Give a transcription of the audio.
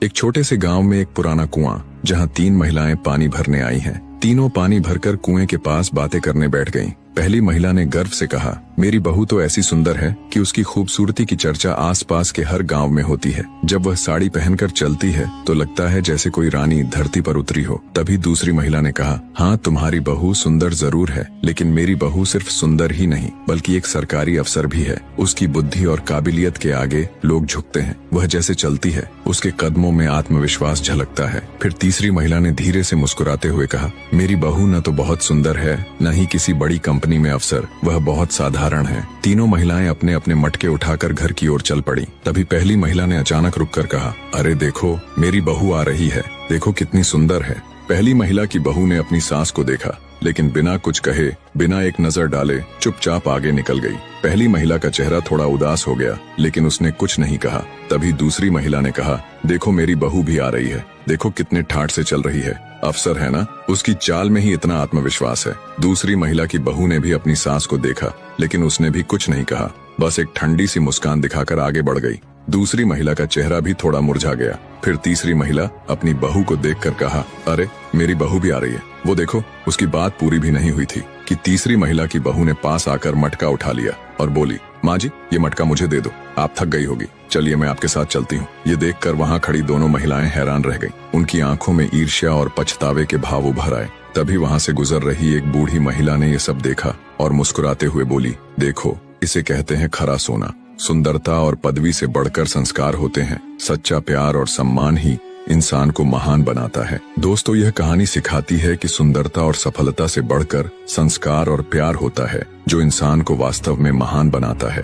एक छोटे से गांव में एक पुराना कुआं, जहां 3 महिलाएं पानी भरने आई हैं। तीनों पानी भरकर कुएं के पास बातें करने बैठ गईं। पहली महिला ने गर्व से कहा, मेरी बहू तो ऐसी सुंदर है कि उसकी खूबसूरती की चर्चा आसपास के हर गांव में होती है। जब वह साड़ी पहनकर चलती है तो लगता है जैसे कोई रानी धरती पर उतरी हो। तभी दूसरी महिला ने कहा, हाँ तुम्हारी बहू सुंदर जरूर है, लेकिन मेरी बहू सिर्फ सुंदर ही नहीं बल्कि एक सरकारी अफसर भी है। उसकी बुद्धि और काबिलियत के आगे लोग झुकते हैं। वह जैसे चलती है उसके कदमों में आत्मविश्वास झलकता है। फिर तीसरी महिला ने धीरे से मुस्कुराते हुए कहा, मेरी बहू न तो बहुत सुंदर है न ही किसी बड़ी कंपनी में अफसर, वह बहुत साधारण है। तीनों महिलाएं अपने अपने मटके उठाकर घर की ओर चल पड़ी। तभी पहली महिला ने अचानक रुककर कहा, अरे देखो मेरी बहू आ रही है, देखो कितनी सुंदर है। पहली महिला की बहू ने अपनी सास को देखा, लेकिन बिना कुछ कहे, बिना एक नजर डाले चुपचाप आगे निकल गई। पहली महिला का चेहरा थोड़ा उदास हो गया, लेकिन उसने कुछ नहीं कहा। तभी दूसरी महिला ने कहा, देखो मेरी बहू भी आ रही है, देखो कितने ठाठ से चल रही है, अफसर है ना, उसकी चाल में ही इतना आत्मविश्वास है। दूसरी महिला की बहू ने भी अपनी सास को देखा, लेकिन उसने भी कुछ नहीं कहा, बस एक ठंडी सी मुस्कान दिखाकर आगे बढ़ गई। दूसरी महिला का चेहरा भी थोड़ा मुरझा गया। फिर तीसरी महिला अपनी बहू को देखकर कहा, अरे मेरी बहू भी आ रही है, वो देखो। उसकी बात पूरी भी नहीं हुई थी कि तीसरी महिला की बहू ने पास आकर मटका उठा लिया और बोली, माँ जी ये मटका मुझे दे दो, आप थक गई होगी, चलिए मैं आपके साथ चलती हूँ। ये देखकर वहाँ खड़ी दोनों महिलाएं हैरान रह गईं। उनकी आंखों में ईर्ष्या और पछतावे के भाव उभर आए। तभी वहाँ से गुजर रही एक बूढ़ी महिला ने ये सब देखा और मुस्कुराते हुए बोली, देखो इसे कहते हैं खरा सोना। सुंदरता और पदवी से बढ़कर संस्कार होते हैं। सच्चा प्यार और सम्मान ही इंसान को महान बनाता है। दोस्तों, यह कहानी सिखाती है कि सुंदरता और सफलता से बढ़कर संस्कार और प्यार होता है, जो इंसान को वास्तव में महान बनाता है।